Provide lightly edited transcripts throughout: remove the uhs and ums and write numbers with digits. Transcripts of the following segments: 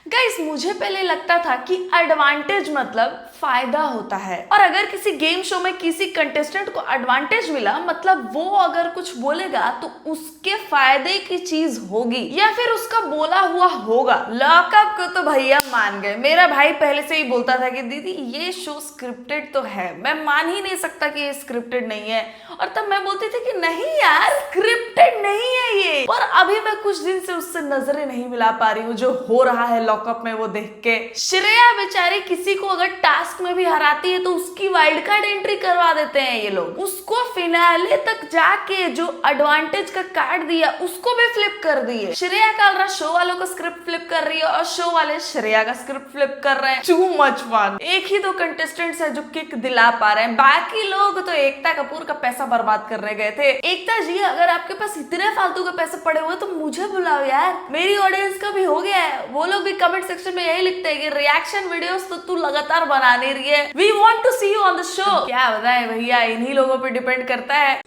Guys मुझे पहले लगता था कि एडवांटेज मतलब फायदा होता है, और अगर किसी गेम शो में किसी कंटेस्टेंट को एडवांटेज मिला मतलब वो अगर कुछ बोलेगा तो उसके फायदे की चीज होगी या फिर उसका बोला हुआ होगा। लॉकअप को तो भैया मान गए। मेरा भाई पहले से ही बोलता था कि दीदी ये शो स्क्रिप्टेड तो है, मैं मान ही नहीं सकता कि ये स्क्रिप्टेड नहीं है, और तब मैं बोलती थी कि नहीं यार स्क्रिप्टेड नहीं है ये। और अभी मैं कुछ दिन से उससे नजरें नहीं मिला पा रही हूँ जो हो रहा है लॉकअप में वो देख के। श्रेया बेचारी किसी को अगर टास्क में भी हराती है तो उसकी वाइल्ड कार्ड एंट्री करवा देते हैं ये लोग। उसको फिनाले तक जाके जो एडवांटेज का कार्ड दिया उसको भी फ्लिप कर दिए। श्रेया कालरा शो वालों का स्क्रिप्ट फ्लिप कर रही है और शो वाले श्रेया का स्क्रिप्ट फ्लिप कर रहे हैं। Too much fun. एक ही दो कंटेस्टेंट्स है जो किक दिला पा रहे हैं, बाकी लोग तो एकता कपूर का पैसा बर्बाद करने गए थे। एकता जी अगर आपके पास इतने फालतू के पैसे पड़े हुए तो मुझे बुलाओ यार, मेरी ऑडियंस का भी हो गया है। वो लोग भी कमेंट सेक्शन में यही लिखते हैं कि रिएक्शन वीडियोस तो तू लगातार बना नहीं रही है, we want to see you on the show. क्या बताएं भैया, इन्हीं लोगों पे डिपेंड करता है।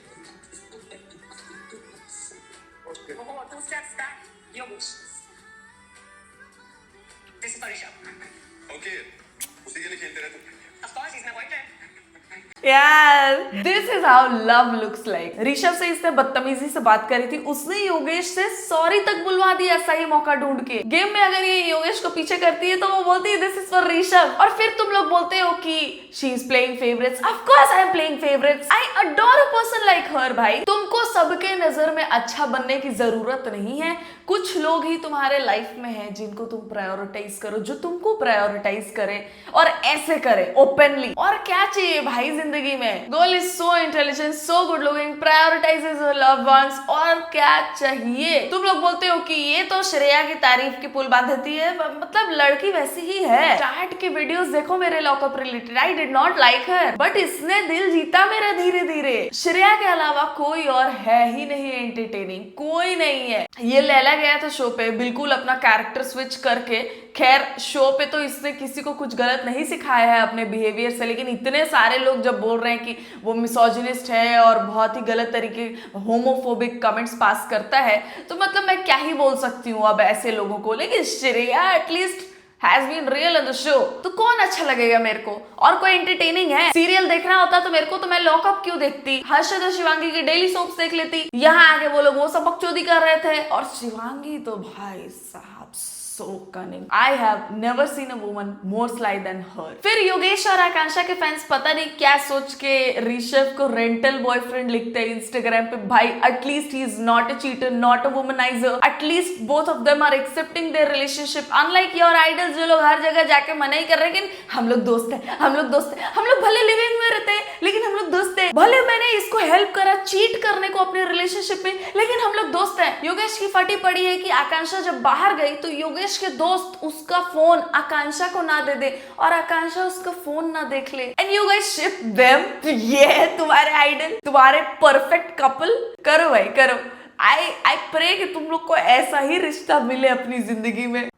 यार this is how love looks like. Rishabh से इसने बदतमीजी से बात करी थी, उसने योगेश से सॉरी तक बुलवा दिया सही मौका ढूंढ के। गेम में अगर ये योगेश को पीछे करती है तो वो बोलती है दिस इज फॉर ऋषभ, और फिर तुम लोग बोलते हो कि she is playing favourites. Of course I am playing favourites, I adore a person like her. भाई तुमको सबके नजर में अच्छा बनने की जरूरत नहीं है, कुछ लोग ही तुम्हारे लाइफ में हैं जिनको तुम प्रायोरिटाइज करो, जो तुमको प्रायोरिटाइज करे और ऐसे करे ओपनली। और क्या चाहिए भाई जिंदगी में? Girl is so intelligent, so good looking, prioritises her loved ones, और क्या चाहिए? तुम लोग बोलते हो कि ये तो श्रेया की तारीफ की पुल बांधती है, मतलब लड़की वैसी ही है। स्टार्ट के वीडियोस देखो मेरे lockup related, I did not like her, but इसने दिल जीता मेरा धीरे धीरे। श्रेया के अलावा कोई और है ही नहीं एंटरटेनिंग, कोई नहीं है। ये लैला गया था शो पे बिल्कुल अपना कैरेक्टर स्विच करके। खैर शो पे तो इसने किसी को कुछ गलत नहीं सिखाया है अपने बिहेवियर से, लेकिन इतने सारे लोग जब बोल रहे हैं कि वो मिसोजिनिस्ट है और बहुत ही गलत तरीके होमोफोबिक कमेंट्स पास करता है, तो मतलब मैं क्या ही बोल सकती हूँ अब ऐसे लोगों को। लेकिन Shreya at least has been real in the show, तो कौन अच्छा लगेगा मेरे को? और कोई एंटरटेनिंग है? सीरियल देखना होता तो मेरे को, तो मैं लॉकअप क्यों देखती? हर्षद और शिवांगी की डेली सोप्स देख लेती। यहाँ आके वो लोग वो सब बकचोदी कर रहे थे, और शिवांगी तो भाई साहब so cunning. I have never seen a woman more sly than her. फिर योगेश और आकांक्षा के फैंस पता नहीं क्या सोच के ऋषभ को रेंटल बॉयफ्रेंड लिखते हैं इंस्टाग्राम पे। भाई at least he is not a cheater, not a womaniser, at least both of them are accepting their relationship, unlike your idols जो लोग हर जगह जाके मना ही कर रहे हैं कि हम लोग दोस्त हैं, हम लोग दोस्त हैं, हम लोग भले लिविंग में रहते हैं लेकिन हम लोग दोस्त हैं। भले मैंने इसको हेल्प करा चीट करने को अपने रिलेशनशिप में, लेकिन हम लोग दोस्त हैं। योगेश की फटी पड़ी है कि आकांक्षा जब बाहर गई तो योगेश के दोस्त उसका फोन आकांक्षा को ना दे दे और आकांक्षा उसका फोन ना देख ले, and you guys ship them. ये है तुम्हारे आइडल, तुम्हारे परफेक्ट कपल। करो भाई करो। आई प्रे कि तुम लोग को ऐसा ही रिश्ता मिले अपनी जिंदगी में।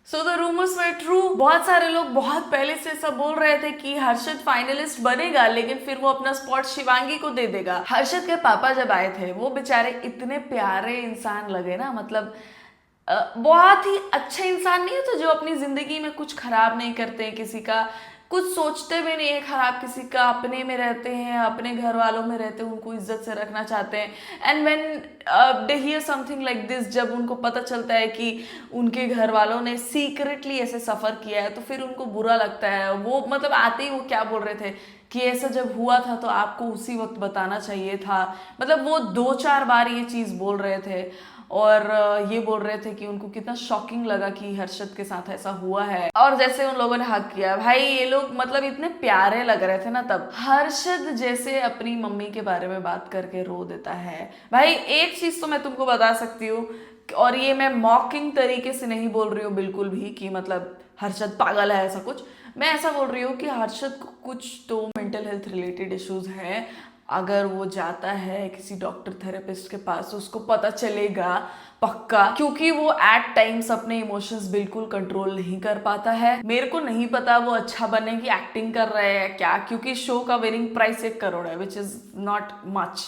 So the rumors were true. बहुत सारे लोग बहुत पहले से सब बोल रहे थे कि हर्षद फाइनलिस्ट बनेगा, लेकिन फिर वो अपना स्पॉट शिवांगी को दे देगा। हर्षद के पापा जब आए थे वो बेचारे इतने प्यारे इंसान लगे ना, मतलब बहुत ही अच्छे इंसान नहीं है तो जो अपनी जिंदगी में कुछ खराब नहीं करते हैं, किसी का कुछ सोचते भी नहीं है खराब, किसी का अपने में रहते हैं, अपने घर वालों में रहते हैं, उनको इज्जत से रखना चाहते हैं। And when they hear something like this, जब उनको पता चलता है कि उनके घर वालों ने सीक्रेटली ऐसे सफ़र किया है तो फिर उनको बुरा लगता है। वो मतलब आते ही वो क्या बोल रहे थे कि ऐसा जब हुआ था तो आपको उसी वक्त बताना चाहिए था, मतलब वो 2-4 बार ये चीज़ बोल रहे थे। और ये बोल रहे थे कि उनको कितना शॉकिंग लगा कि हर्षद के साथ ऐसा हुआ है। और जैसे उन लोगों ने हक किया, भाई ये लोग मतलब इतने प्यारे लग रहे थे ना तब। हर्षद जैसे अपनी मम्मी के बारे में बात करके रो देता है। भाई एक चीज तो मैं तुमको बता सकती हूँ, और ये मैं मॉकिंग तरीके से नहीं बोल रही हूँ बिल्कुल भी कि मतलब हर्षद पागल है ऐसा कुछ। मैं ऐसा बोल रही हूँ कि हर्षद को कुछ तो मेंटल हेल्थ रिलेटेड इश्यूज हैं। अगर वो जाता है किसी डॉक्टर थेरेपिस्ट के पास उसको पता चलेगा पक्का, क्योंकि वो एट टाइम्स अपने इमोशंस बिल्कुल कंट्रोल नहीं कर पाता है। मेरे को नहीं पता वो अच्छा बनने की एक्टिंग कर रहे हैं क्या, क्योंकि शो का विनिंग प्राइस 1 करोड़ है, विच इज नॉट मच।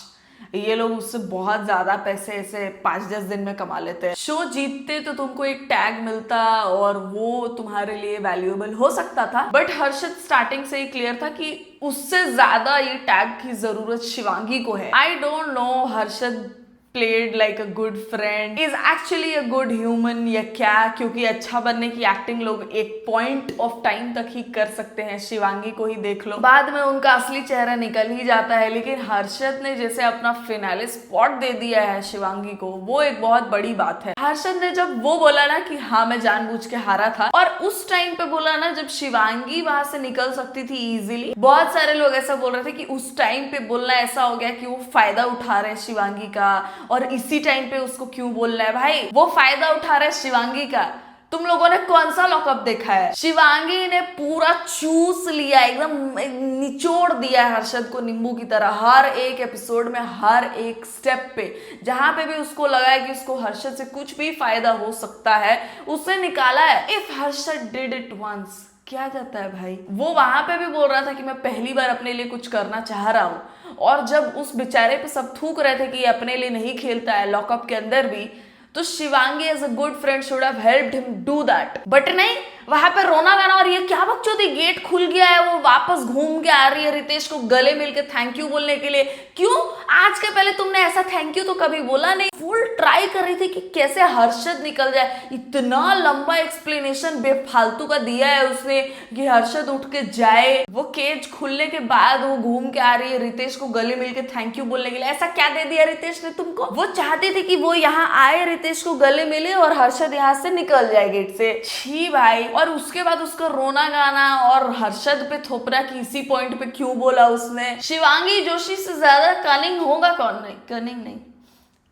ये लोग उससे बहुत ज्यादा पैसे ऐसे 5-10 दिन में कमा लेते हैं। शो जीतते तो तुमको एक टैग मिलता और वो तुम्हारे लिए वैल्यूएबल हो सकता था, बट हर्षद स्टार्टिंग से ही क्लियर था कि उससे ज्यादा ये टैग की जरूरत शिवांगी को है। I don't know Harshad played like a good friend, is actually a good human या क्या, क्योंकि अच्छा बनने की एक्टिंग लोग एक पॉइंट ऑफ टाइम तक ही कर सकते हैं। शिवांगी को ही देख लो, बाद में उनका असली चेहरा निकल ही जाता है। लेकिन हर्षद ने जैसे अपना फिनाले स्पॉट दे दिया है शिवांगी को, वो एक बहुत बड़ी बात है। हर्षद ने जब वो बोला ना कि हाँ मैं जानबूझ के हारा था, और उस टाइम पे बोला ना जब शिवांगी वहां से निकल सकती थी इजीली, बहुत सारे लोग ऐसा बोल रहे थे कि उस टाइम पे बोलना ऐसा हो गया कि वो फायदा उठा रहे हैं शिवांगी का, और इसी टाइम पे उसको क्यों बोलना है। भाई वो फायदा उठा रहे शिवांगी का। तुम लोगों ने कौन सा लॉकअप देखा है? शिवांगी ने पूरा चूस लिया, एकदम निचोड़ दिया है हर्षद को नींबू की तरह। हर एक एपिसोड में, हर एक स्टेप पे, जहां पे भी उसको लगा है कि उसको हर्षद से कुछ भी फायदा हो सकता है, उसने निकाला है। If Harshad did it once, क्या जाता है भाई। वो वहां पे भी बोल रहा था कि मैं पहली बार अपने लिए कुछ करना चाह रहा हूं, और जब उस बेचारे पे सब थूक रहे थे कि ये अपने लिए नहीं खेलता है लॉकअप के अंदर भी, तो Shivangi as a good friend should have helped him do that. But नहीं, वहां पे रोना गाना, और ये क्या बकचोदी, गेट खुल गया है, वो वापस घूम के आ रही है रितेश को गले मिलके थैंक यू बोलने के लिए। क्यों? आज के पहले तुमने ऐसा थैंक यू तो कभी बोला नहीं। फुल ट्राई कर रही थी कि कैसे हर्षद निकल जाए। इतना लंबा एक्सप्लेनेशन बेफालतू का दिया है उसने कि हर्षद उठ के जाए। वो केज खुलने के बाद वो घूम के आ रही है रितेश को गले मिलके थैंक यू बोलने के लिए। ऐसा क्या दे दिया रितेश ने तुमको? वो चाहती थी कि वो यहाँ आए, रितेश को गले मिले और हर्षद यहाँ से निकल जाए गेट से। छी भाई। और उसके बाद उसका रोना गाना और हर्षद पे थोपना कि इसी पॉइंट पे क्यों बोला उसने। शिवांगी जोशी से ज्यादा कनिंग होगा कौन? नहीं, कनिंग नहीं,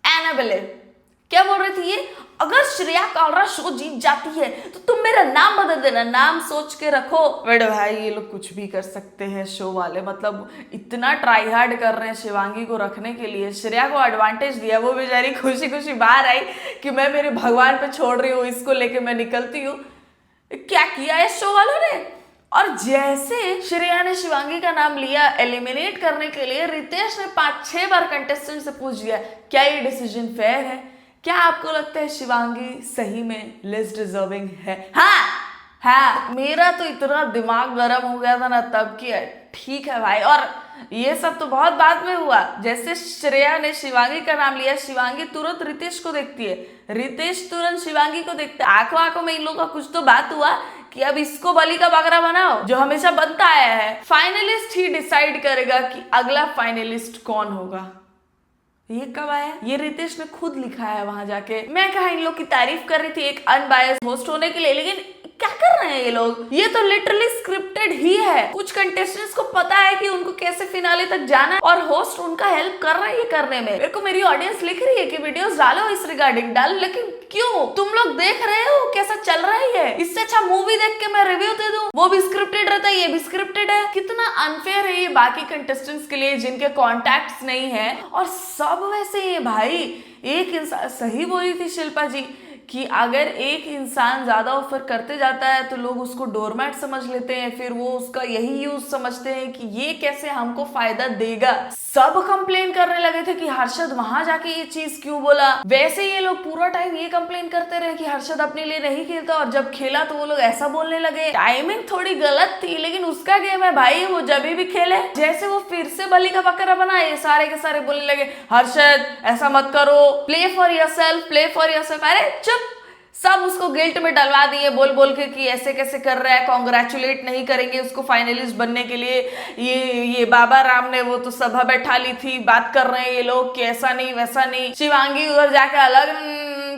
एनाबेले। क्या बोल रही थी ये? अगर श्रेया कालरा शो जीत जाती है तो तुम मेरा नाम बदल देना, नाम सोच के रखो। बड़े भाई ये लोग कुछ भी कर सकते हैं शो वाले, मतलब इतना ट्राई हार्ड कर रहे हैं शिवांगी को रखने के लिए। श्रेया को एडवांटेज दिया, वो बेचारी खुशी खुशी बाहर आई कि मैं मेरे भगवान पे छोड़ रही हूँ, इसको लेके मैं निकलती हूँ। क्या किया है शो वालों ने? और जैसे श्रेया ने शिवांगी का नाम लिया एलिमिनेट करने के लिए, रितेश ने 5-6 बार कंटेस्टेंट से पूछ लिया क्या ये डिसीजन फेयर है? क्या आपको लगता है शिवांगी सही में लेस डिजर्विंग है? हाँ, मेरा तो इतना दिमाग गर्म हो गया था ना तब कि ठीक है भाई। और ये सब तो बहुत बाद में हुआ। जैसे श्रेया ने शिवांगी का नाम लिया, शिवांगी तुरंत रितेश को देखती है, रितेश तुरंत शिवांगी को देखता है। आंखों आंखों में इन लोगों का कुछ तो बात हुआ कि अब इसको बलि का बकरा बनाओ, जो हमेशा बनता आया है। फाइनलिस्ट ही डिसाइड करेगा कि अगला फाइनलिस्ट कौन होगा। ये कब आया? ये रितेश ने खुद लिखा है वहां जाके। मैं कहा इन लोग की तारीफ कर रही थी एक अनबायस्ड होस्ट होने के लिए, लेकिन क्या कर रहे हैं ये लोग? ये तो लिटरली स्क्रिप्टेड ही है। कुछ कंटेस्टेंट्स को पता है कि उनको कैसे फिनाले तक जाना है, और होस्ट उनका हेल्प कर रहा है ये करने में। मेरे को मेरी ऑडियंस लिख रही है कि वीडियोस डालो इस रिगार्डिंग, डालो, लेकिन क्यों? तुम लोग देख रहे हो कैसा चल रहा है ये? इससे अच्छा मूवी देख के मैं रिव्यू दे दूं, वो भी स्क्रिप्टेड रहता है, ये भी स्क्रिप्टेड है। कितना अनफेयर है ये बाकी कंटेस्टेंट्स के लिए जिनके कॉन्टैक्ट्स नहीं है, और सब वैसे ही है भाई। एक इंसान, सही बोली थी शिल्पा जी कि अगर एक इंसान ज्यादा ऑफर करते जाता है तो लोग उसको डोरमैट समझ लेते हैं, फिर वो उसका यही यूज समझते हैं कि ये कैसे हमको फायदा देगा। सब कंप्लेन करने लगे थे कि हर्षद वहां जाके ये चीज क्यों बोला। वैसे ये लोग पूरा टाइम ये कंप्लेन करते रहे कि हर्षद अपने लिए नहीं खेलता, और जब खेला तो वो लोग ऐसा बोलने लगे। टाइमिंग थोड़ी गलत थी, लेकिन उसका गेम है भाई, वो जब भी खेले। जैसे वो फिर से बलि का बकरा बना, ये सारे के सारे बोलने लगे हर्षद ऐसा मत करो, play for yourself, play for yourself. अरे चुप, सब उसको गिल्ट में डलवा दिए बोल बोल के कि ऐसे कैसे कर रहा है, कॉन्ग्रेचुलेट नहीं करेंगे उसको फाइनलिस्ट बनने के लिए। ये बाबा राम ने वो तो सभा बैठा ली थी, बात कर रहे हैं ये लोग कि ऐसा नहीं वैसा नहीं। शिवांगी उधर जाके अलग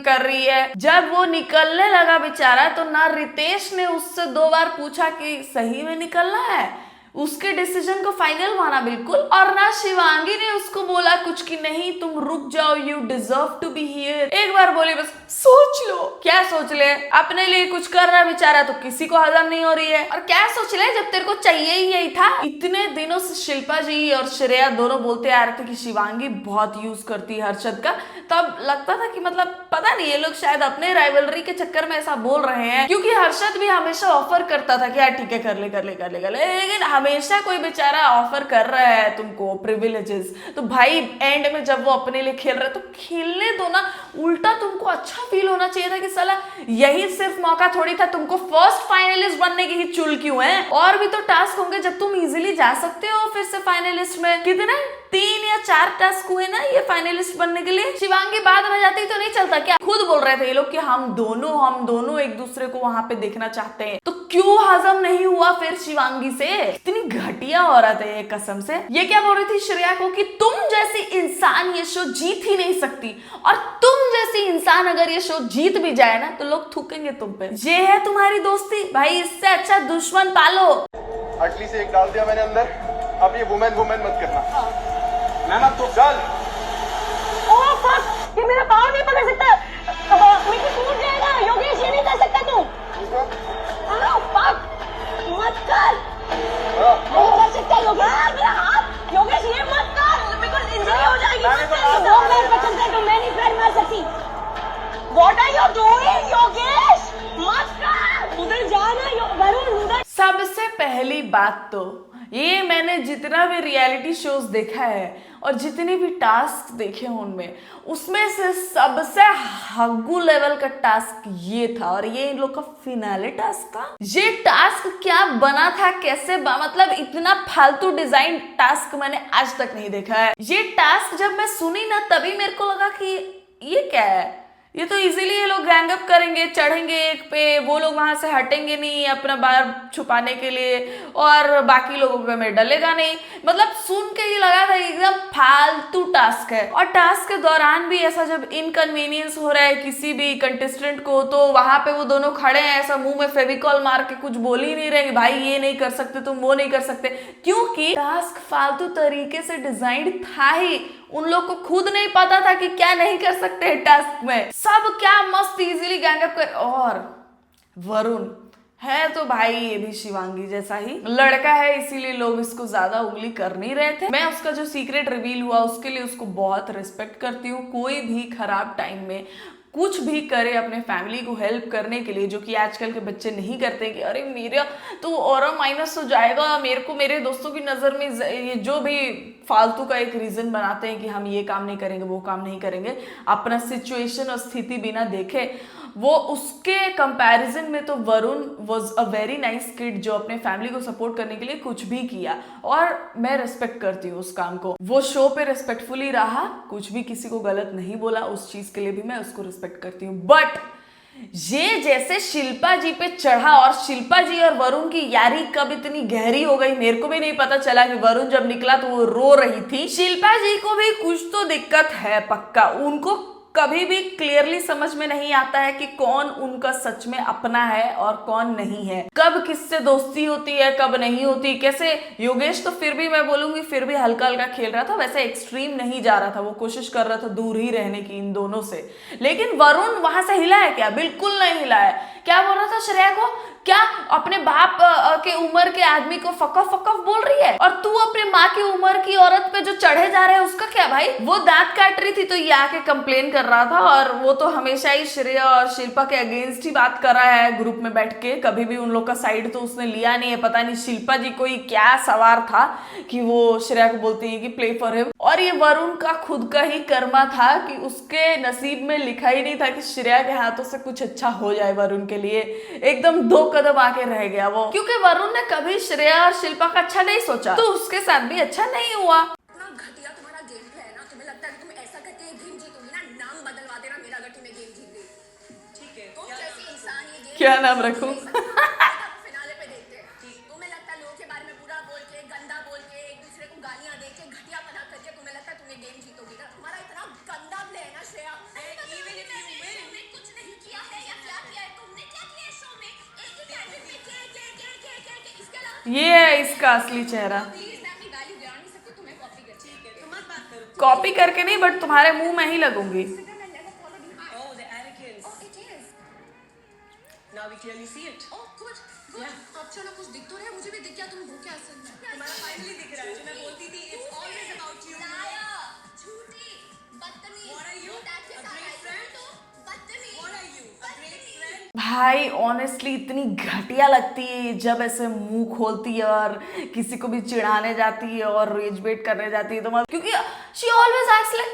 कर रही है। जब वो निकलने लगा बेचारा तो ना रितेश ने उससे 2 बार पूछा कि सही में निकलना है, उसके डिसीजन को फाइनल माना बिल्कुल, और ना शिवांगी ने उसको बोला कुछ कि नहीं तुम रुक जाओ, you deserve to be here. एक बार बोली बस सोच लो। क्या सोच ले, अपने लिए कुछ कर रहा बेचारा तो किसी को हजम नहीं हो रही है, और क्या सोच ले जब तेरे को चाहिए ही यही था। इतने दिनों से शिल्पा जी और श्रेया दोनों बोलते आ रहे थे कि शिवांगी बहुत यूज करती है हर्षद का, तब लगता था कि मतलब पता नहीं ये लोग शायद अपने राइवलरी के चक्कर में ऐसा बोल रहे हैं, क्योंकि हर्षद भी हमेशा ऑफर करता था कि यार ठीक है कर ले कर ले कर ले कर ले, लेकिन हमेशा कोई बेचारा ऑफर कर रहा है तुमको प्रिविलेजेस, तो भाई एंड में जब वो अपने लिए खेल रहे तो खेलने दो ना। उल्टा तुमको अच्छा फील होना चाहिए था कि साला यही सिर्फ मौका थोड़ी था, तुमको फर्स्ट फाइनलिस्ट बनने की ही चुल क्यों है। और भी तो टास्क होंगे जब तुम इजीली जा सकते हो फिर से फाइनलिस्ट में। कितने 3 या 4 टास्क हुए ना ये फाइनलिस्ट बनने के लिए। शिवांगी बाद में जाती तो नहीं चलता क्या? खुद बोल रहे थे ये लोग कि हम दोनों एक दूसरे को वहां पे देखना चाहते हैं, तो क्यों हजम नहीं हुआ फिर शिवांगी से? इतनी घटिया औरत है ये कसम से। ये क्या बोल रही थी श्रेया को कि तुम जैसी इंसान ये शो जीत ही नहीं सकती, और तुम जैसी इंसान अगर ये शो जीत भी जाए ना तो लोग थूकेंगे तुम पे। ये है तुम्हारी दोस्ती भाई, इससे अच्छा दुश्मन पालो। अटली से एक डाल दिया मैंने अंदर, अब ये वुमेन मत करना। मैं मत तो चल। ओह फक, ये मेरा पावर नहीं पकड़ सकता, मुझे टूट जाएगा। योगेश ये नहीं कर सकता तू। ओह फक, मत कर। नहीं कर सकता योगेश, मेरा हाथ। योगेश ये मत कर, मेरे को इंजरी हो जाएगी। वो मैं पसंद है तो मैं नहीं फ्रेंड मार सकती। What are you doing Yogesh? मत कर, उधर जाना वरुण उधर। सबसे पहली बात तो ये मैंने जितना भी रियलिटी शोज देखा है और जितने भी टास्क देखे हैं उनमें, उसमें से सबसे हग्गू लेवल का टास्क ये था, और ये इन लोग का फिनाले टास्क था। ये टास्क क्या बना था, कैसे मतलब इतना फालतू डिजाइन टास्क मैंने आज तक नहीं देखा है। ये टास्क जब मैं सुनी ना तभी मेरे को लगा कि ये क्या है, ये तो इजीली ये लोग गैंग अप करेंगे, चढ़ेंगे एक पे, वो लोग वहां से हटेंगे नहीं अपना बार छुपाने के लिए, और बाकी लोगों को में डलेगा नहीं। मतलब सुन के ये लगा था एकदम फालतू टास्क है। और टास्क के दौरान भी ऐसा जब इनकन्वीनियंस हो रहा है किसी भी कंटेस्टेंट को, तो वहां पे वो दोनों खड़े हैं ऐसा मुंह में फेविकॉल मार के कुछ बोल ही नहीं रहे भाई ये नहीं कर सकते तुम, वो नहीं कर सकते, क्योंकि टास्क फालतू तरीके से डिजाइन था ही। उन लोग को खुद नहीं पता था कि क्या नहीं कर सकते टास्क में, सब क्या मस्त इजीली गैंग अप कर। और वरुण है तो भाई ये भी शिवांगी जैसा ही लड़का है, इसीलिए लोग इसको ज्यादा उंगली कर नहीं रहे थे। मैं उसका जो सीक्रेट रिवील हुआ उसके लिए उसको बहुत रिस्पेक्ट करती हूँ। कोई भी खराब टाइम में कुछ भी करे अपने फैमिली को हेल्प करने के लिए, जो कि आजकल के बच्चे नहीं करते कि अरे मेरा तो ऑरा माइनस हो जाएगा, मेरे को मेरे दोस्तों की नज़र में ये जो भी फालतू का एक रीज़न बनाते हैं कि हम ये काम नहीं करेंगे वो काम नहीं करेंगे, अपना सिचुएशन और स्थिति बिना देखे, वो उसके कंपैरिजन में तो Varun was a very nice kid जो अपने फैमिली को सपोर्ट करने के लिए कुछ भी किया, और मैं रेस्पेक्ट करती हूँ उस काम को। वो शो पे रेस्पेक्टफुली रहा, कुछ भी किसी को गलत नहीं बोला, उस चीज के लिए भी मैं उसको रिस्पेक्ट करती हूँ। बट ये जैसे शिल्पा जी पे चढ़ा, और शिल्पा जी और वरुण की यारी कब इतनी गहरी हो गई मेरे को भी नहीं पता चला कि वरुण जब निकला तो वो रो रही थी। शिल्पा जी को भी कुछ तो दिक्कत है पक्का, उनको कभी भी क्लियरली समझ में नहीं आता है कि कौन उनका सच में अपना है और कौन नहीं है, कब किससे दोस्ती होती है कब नहीं होती। कैसे योगेश तो फिर भी मैं बोलूंगी फिर भी हल्का हल्का खेल रहा था, वैसे एक्सट्रीम नहीं जा रहा था, वो कोशिश कर रहा था दूर ही रहने की इन दोनों से। लेकिन वरुण वहां से हिला है क्या? बिल्कुल नहीं हिला है। क्या बोल रहा था श्रेया को, क्या अपने बाप के उम्र के आदमी को फकफ फकफ बोल रही है, और तू अपने माँ की उम्र की औरत पे जो चढ़े जा रहे है उसका क्या भाई? वो दांत काट रही थी तो ये आके कंप्लेन कर रहा था, और वो तो हमेशा ही श्रेया और शिल्पा के अगेंस्ट ही बात कर रहा है ग्रुप में बैठ के, कभी भी उन लोग का साइड तो उसने लिया नहीं है। पता नहीं शिल्पा जी को ही क्या सवार था कि वो श्रेया को बोलती है कि प्ले फॉर हिम, और ये वरुण का खुद का ही कर्मा था कि उसके नसीब में लिखा ही नहीं था कि श्रेया के हाथों से कुछ अच्छा हो जाए वरुण के लिए। एकदम 2 कदम आके रह गया वो, क्योंकि वरुण ने कभी श्रेया और शिल्पा का अच्छा नहीं सोचा, तो उसके साथ भी अच्छा नहीं हुआ। इतना घटिया तुम्हारा गेम प्ले है ना, तुम्हें लगता है कि तुम ऐसा करके गेम जीतोगी ना, नाम बदलवा देना मेरा अगर तुम्हें गेम जीत गई। ठीक तुम जैसी इंसान ये गेम क्या नाम रखूं? फिनाले पे देखते हैं। तुम्हें लगता है लोगों के बारे में बुरा बोल के, गंदा बोल के, एक दूसरे को गालियां दे के, घटिया पना करके तुम्हें लगता है तुम ये गेम जीतोगी ना? तुम्हारा इतना गंदा प्ले है ना Shreya. Even if you win, कुछ नहीं किया है या क्या किया है तुमने? क्या किया है शो में? एक ही कैंडिडेट में के इसके अलावा ये है इसका असली चेहरा। प्लीज मैं अपनी वैल्यू गिरा नहीं सकती, तुम्हें कॉपी कर। ठीक है, तुम मत बात करो। कॉपी करके नहीं, बट तुम्हारे मुंह में ही लगूंगी। Oh, the arrogance. Oh, it is. Now we clearly see it. Oh, good. अब चलो कुछ दिख तो रहा है, मुझे भी दिख गया तुम हो क्या असल में। तुम्हारा finally दिख रहा है जो मैं बोलती थी. It's always about you. लाया, झूठी, बदतमीज। What are you? डैड के A साथ great आई friend? तो बदतमीज। What are you? A great friend? भाई ऑनेस्टली इतनी घटिया लगती है जब ऐसे मुंह खोलती है और किसी को भी चिढ़ाने जाती है और रेज बेट करने जाती है, तो मतलब क्योंकि शी ऑलवेज एक्ट्स लाइक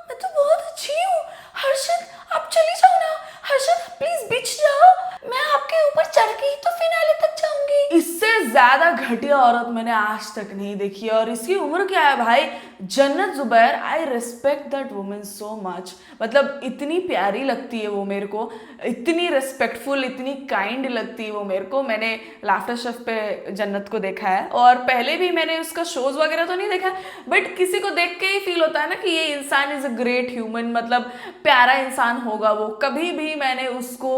मैं तो बहुत अच्छी हूँ, हर्षद आप चली जाओ ना, हर्षद प्लीज बिच जाओ, मैं आपके ऊपर चढ़ के ही तो फिनाले तक जाऊंगी। इससे ज्यादा घटिया औरत मैंने आज तक नहीं देखी है। और इसकी उम्र क्या है भाई? जन्नत Zubair, I respect that woman so much. मतलब इतनी प्यारी लगती है वो मेरे को, इतनी रिस्पेक्टफुल, इतनी काइंड लगती है वो मेरे को। मैंने लाफ्टर शेफ पे जन्नत को देखा है और पहले भी मैंने उसका शोज वगैरह तो नहीं देखा, बट किसी को देख के ही फील होता है ना कि ये इंसान इज अ ग्रेट ह्यूमन, मतलब प्यारा इंसान होगा वो। कभी भी मैंने उसको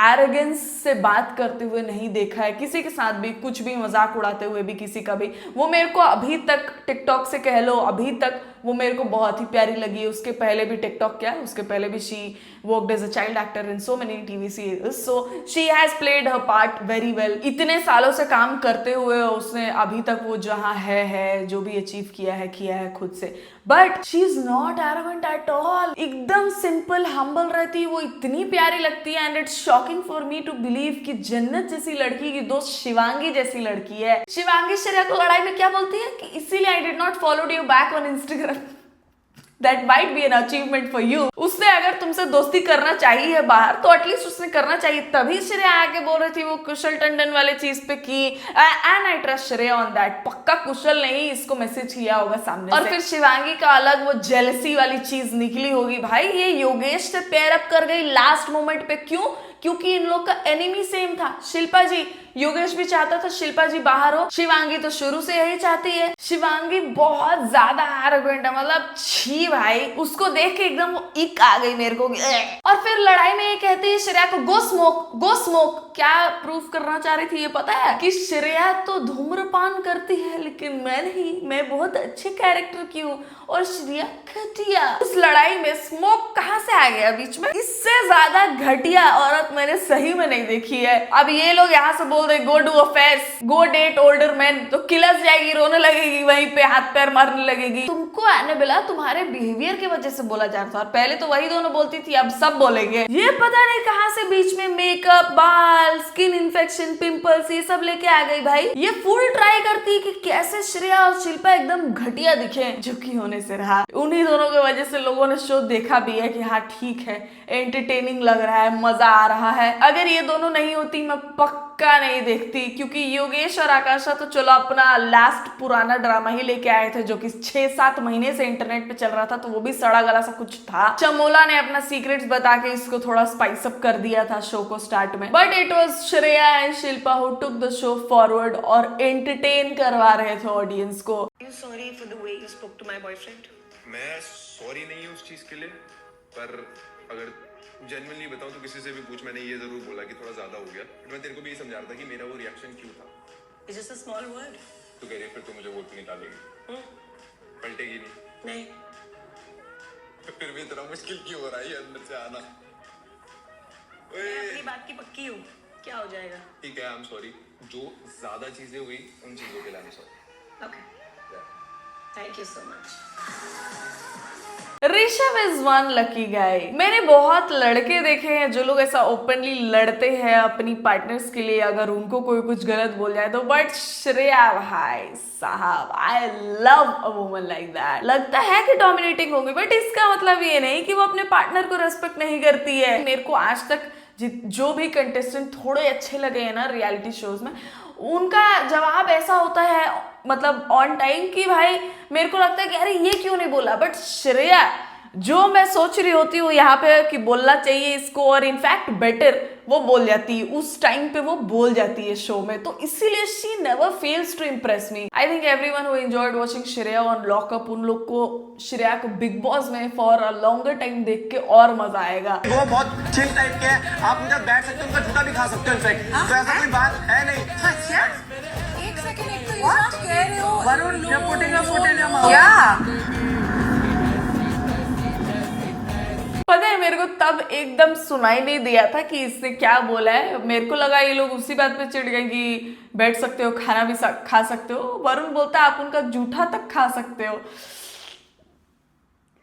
एरोगेंस से बात करते हुए नहीं देखा है, किसी के साथ भी कुछ भी मजाक उड़ाते हुए भी किसी का भी। वो मेरे को अभी तक टिकटॉक से कह लो, अभी तक वो मेरे को बहुत ही प्यारी लगी है। उसके पहले भी टिकटॉक क्या, उसके पहले भी she worked as a child actor in so many TV series, so she has played her part very well. इतने सालों से काम करते हुए उसने अभी तक वो जहाँ है जो भी अचीव किया है खुद से। But she is not arrogant at all, एकदम सिंपल हम्बल रहती है वो, इतनी प्यारी लगती है। And it's shocking for me to believe कि जन्नत जैसी लड़की की दोस्त शिवांगी जैसी लड़की है। शिवांगी श्रेया को लड़ाई में क्या बोलती है कि इसीलिए I did not follow you back on Instagram, that might be an achievement for you. उसने अगर तुमसे दोस्ती करना चाहिए बाहर तो एटलीस्ट उसने करना चाहिए, तभी श्रेया आके बोल रही थी वो कुशल टंडन वाले चीज पे की, and I trust Shreya on that. पक्का कुशल ने ही इसको मैसेज किया होगा सामने और फिर शिवांगी का अलग वो जेलसी वाली चीज निकली होगी। भाई ये योगेश से पेयर अप कर गई लास्ट मोमेंट पे, क्यों? क्योंकि इन लोग का एनिमी सेम था, शिल्पा जी। योगेश भी चाहता था शिल्पा जी बाहर हो, शिवांगी तो शुरू से यही चाहती है। शिवांगी बहुत ज्यादा एरोगेंट है, मतलब छी भाई, उसको देख के एकदम वो इक आ गई मेरे को। और फिर लड़ाई में ये कहती है श्रेया को गो स्मोक, गो स्मोक। क्या प्रूफ करना चाह रही थी ये पता है? कि श्रेया तो धूम्रपान करती है लेकिन मैं नहीं, मैं बहुत अच्छे कैरेक्टर की हूँ और श्रेया घटिया। उस लड़ाई में स्मोक कहाँ से आ गया बीच में? इससे ज्यादा घटिया औरत मैंने सही में नहीं देखी है। अब ये लोग यहाँ से बोल रहे go do affairs, go date older man, तो किलस जाएगी, रोने लगेगी, वहीं पे हाथ पैर मारने लगेगी। तुमको एनाबेला तुम्हारे बिहेवियर की वजह से बोला जा रहा था, और पहले तो वही दोनों बोलती थी, अब सब बोलेंगे। ये पता नहीं कहाँ से बीच में मेकअप, बाल, स्किन इन्फेक्शन, पिंपल्स ये सब लेके आ गई। भाई ये फुल ट्राई करती कि कैसे श्रेया और शिल्पा एकदम घटिया दिखे, जो कि होने से रहा। उन्हीं दोनों की वजह से लोगों ने शो देखा भी है कि हाँ ठीक है, एंटरटेनिंग लग रहा है, मजा आ रहा है। अगर ये दोनों नहीं होती मैं पक्का नहीं देखती, क्योंकि योगेश और आकाशा तो चलो अपना लास्ट पुराना ड्रामा ही लेके आए थे जो कि 6-7 महीने से इंटरनेट पे चल रहा था, तो वो भी सड़ा गला सा कुछ था। चमोला ने अपना सीक्रेट्स बता के इसको थोड़ा स्पाइस अप कर दिया था शो को स्टार्ट में, but it was Shreya and Shilpa who took the show forward और एंटरटेन करवा रहे थे ऑडियंस को। You sorry for the way you spoke to my boyfriend? मैं सॉरी नहीं हूँ उस चीज के लिए, पर अगर जेन्युइनली बताऊं तो किसी से भी पूछ, मैंने ये जरूर बोला कि थोड़ा ज्यादा हो गया, बट मैं तेरे को भी ये समझा रहा था कि मेरा वो रिएक्शन क्यों था। It's just a small word. तू कह रही है फिर तू मुझे वोट पे निकालेगी, पलटेगी नहीं? नहीं। फिर भी इतना मुश्किल क्यों हो रहा है अंदर से आना? मैं अपनी बात की पक्की हूँ, क्या हो जाएगा? ठीक है, आई एम सॉरी। जो ज्यादा चीजें हुई उन चीजों के लिए I am sorry. Okay. Thank you so much. Rishabh is one lucky guy. मैंने बहुत लड़के देखे हैं जो लोग ऐसा ओपनली लड़ते हैं अपनी पार्टनर्स के लिए अगर उनको कोई कुछ गलत बोल जाए तो, बट श्रेया भाई साहब, I love a woman like that. लगता है कि डोमिनेटिंग होगी, बट इसका मतलब ये नहीं कि वो अपने पार्टनर को रेस्पेक्ट नहीं करती है। मेरे को आज तक जो भी कंटेस्टेंट थोड़े अच्छे लगे हैं ना रियलिटी शोज में, उनका जवाब ऐसा होता है मतलब ऑन टाइम कि भाई मेरे को लगता है कि अरे ये क्यों नहीं बोला, बट श्रेया जो मैं सोच रही होती हूँ यहाँ पे कि बोलना चाहिए इसको, और इनफैक्ट बेटर वो बोल जाती है, उस टाइम पे वो बोल जाती है शो में, तो इसीलिए she never fails to impress me. I think everyone who enjoyed watching Shreya on Lockup, उन लोग को श्रेया को बिग बॉस में फॉर अ लॉन्गर टाइम देख के और मजा आएगा। वो बहुत चिल टाइप के हैं, आप उनका बैठ सकते हो, उनका जूता भी खा सकते हो इनफैक्ट, तो ऐसा कोई बात है नहीं। अच्छा, एक सेकंड, एक तो ये बात कह रहे हो वरुण पुटिंग क्या? पता है मेरे को तब एकदम सुनाई नहीं दिया था कि इसने क्या बोला है, मेरे को लगा ये लोग उसी बात पे चिढ़ गए कि बैठ सकते हो, खाना भी खा सकते हो। वरुण बोलता है आप उनका जूठा तक खा सकते हो।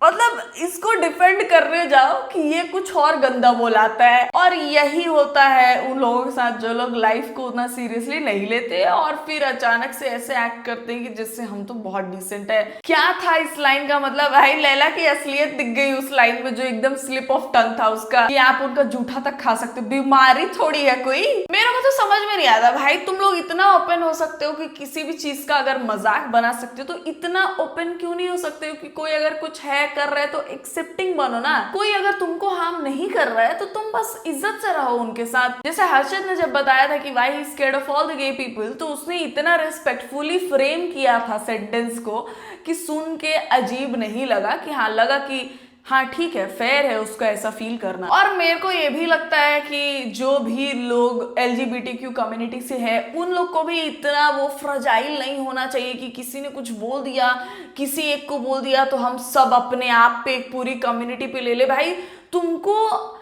मतलब इसको डिफेंड करने जाओ कि ये कुछ और गंदा बोलाता है, और यही होता है उन लोगों के साथ जो लोग लाइफ को उतना सीरियसली नहीं लेते और फिर अचानक से ऐसे एक्ट करते हैं कि जिससे हम तो बहुत डिसेंट है। क्या था इस लाइन का मतलब? भाई लैला की असलियत दिख गई उस लाइन में, जो एकदम स्लिप ऑफ टंग था उसका कि आप उनका जूठा तक खा सकते हो। बीमारी थोड़ी है कोई। मेरे को तो समझ में नहीं आता भाई, तुम लोग इतना ओपन हो सकते हो कि किसी भी चीज का अगर मजाक बना सकते हो, तो इतना ओपन क्यों नहीं हो सकते हो कि कोई अगर कुछ है कर रहा है तो एक्सेप्टिंग बनो ना। कोई अगर तुमको हार्म नहीं कर रहा है तो तुम बस इज्जत से रहो उनके साथ। जैसे हर्षद ने जब बताया था कि why he is scared of all the gay people, तो उसने इतना रिस्पेक्टफुली फ्रेम किया था सेंटेंस को कि सुन के अजीब नहीं लगा, कि हाँ लगा कि हाँ ठीक है, फेयर है उसको ऐसा फील करना। और मेरे को ये भी लगता है कि जो भी लोग LGBTQ कम्युनिटी से है, उन लोग को भी इतना वो फ्रजाइल नहीं होना चाहिए कि किसी ने कुछ बोल दिया, किसी एक को बोल दिया तो हम सब अपने आप पे एक पूरी कम्युनिटी पे ले ले। भाई तुमको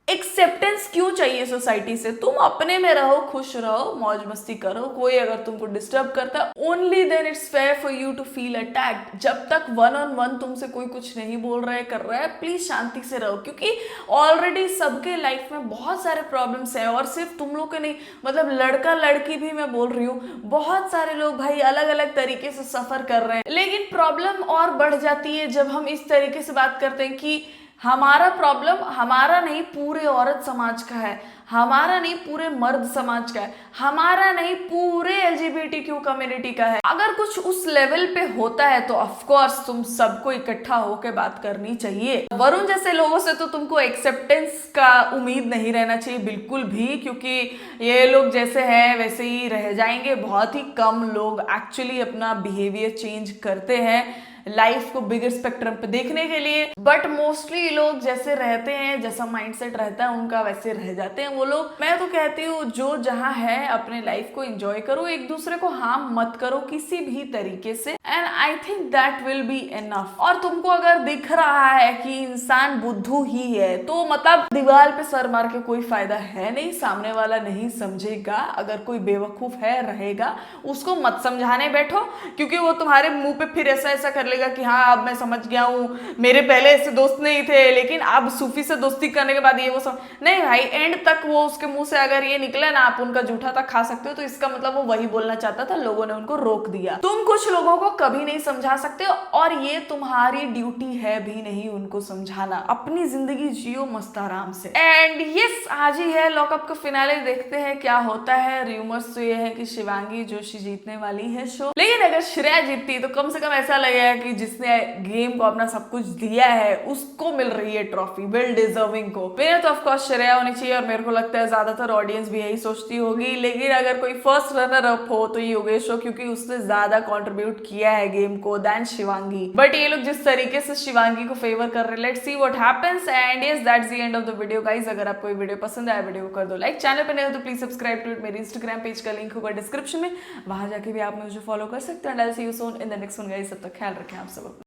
एक्सेप्टेंस क्यों चाहिए सोसाइटी से? तुम अपने में रहो, खुश रहो, मौज मस्ती करो। कोई अगर तुमको डिस्टर्ब करता है, only then it's fair for you to feel attacked. जब तक 1-on-1 तुमसे कोई कुछ नहीं बोल रहा है, कर रहा है, प्लीज शांति से रहो, क्योंकि ऑलरेडी सबके लाइफ में बहुत सारे प्रॉब्लम्स हैं, और सिर्फ तुम लोग के नहीं, मतलब लड़का लड़की भी मैं बोल रही हूँ, बहुत सारे लोग भाई अलग अलग तरीके से सफर कर रहे हैं। लेकिन प्रॉब्लम और बढ़ जाती है जब हम इस तरीके से बात करते हैं कि हमारा प्रॉब्लम हमारा नहीं पूरे औरत समाज का है, हमारा नहीं पूरे मर्द समाज का है, हमारा नहीं पूरे LGBTQ कम्युनिटी का है। अगर कुछ उस लेवल पे होता है तो ऑफ कोर्स तुम सबको इकट्ठा होकर बात करनी चाहिए। वरुण जैसे लोगों से तो तुमको एक्सेप्टेंस का उम्मीद नहीं रहना चाहिए बिल्कुल भी, क्योंकि ये लोग जैसे हैं वैसे ही रह जाएंगे। बहुत ही कम लोग एक्चुअली अपना बिहेवियर चेंज करते हैं लाइफ को बिगर स्पेक्ट्रम पे देखने के लिए, बट मोस्टली लोग जैसे रहते हैं, जैसा माइंडसेट रहता है उनका, वैसे रह जाते हैं वो लोग। मैं तो कहती हूँ जो जहाँ है अपने लाइफ को एंजॉय करो, एक दूसरे को हार्म मत करो किसी भी तरीके से, and I think that will be enough. और तुमको अगर दिख रहा है कि इंसान बुद्धू ही है, तो मतलब दीवार पे सर मार के कोई फायदा है नहीं, सामने वाला नहीं समझेगा। अगर कोई बेवकूफ है रहेगा, उसको मत समझाने बैठो, क्योंकि वो तुम्हारे मुंह पे फिर ऐसा ऐसा कर कि हाँ अब मैं समझ गया हूँ, मेरे पहले ऐसे दोस्त नहीं थे, लेकिन अब सूफी से दोस्ती करने के बाद ये वो सब नहीं। भाई एंड तक वो उसके मुंह से अगर ये निकला ना आप उनका जूठा तक खा सकते हो, तो इसका मतलब वो वही बोलना चाहता था, लोगों ने उनको रोक दिया। तुम कुछ लोगों को कभी नहीं समझा सकते, और ये तुम्हारी ड्यूटी है भी नहीं उनको समझाना। अपनी जिंदगी जियो मस्त आराम से। एंड यस, आज ही है लॉकअप का फिनाले, देखते हैं क्या होता है। रूमर्स तो ये है कि शिवांगी जोशी जीतने वाली है शो, लेकिन अगर श्रेया जीतती तो कम से कम ऐसा लगेगा कि जिसने गेम को अपना सब कुछ दिया है उसको मिल रही है ट्रॉफी, वेल डिजर्विंग को। मेरे तो ऑफकोर्स श्रेया होनी चाहिए, और मेरे को लगता है ज्यादातर ऑडियंस भी यही सोचती होगी। लेकिन अगर कोई फर्स्ट रनर अप हो तो योगेश हो, क्योंकि उसने ज्यादा कंट्रीब्यूट किया है गेम को दैन शिवांगी। बट ये लोग जिस तरीके से शिवांगी को फेवर कर रहे हैं, let's see what happens. And yes, that's the end of the video guys. अगर आपको ये वीडियो पसंद आया, वीडियो को कर दो लाइक, चैनल पर नए हो तो प्लीज सब्सक्राइब टू इट। मेरे इंस्टाग्राम पेज का लिंक होगा डिस्क्रिप्शन में, वहां जाके भी आप मुझे फॉलो कर सकते हैं। I will see you soon in the next one guys. तब तक ख्याल रखें आप सब।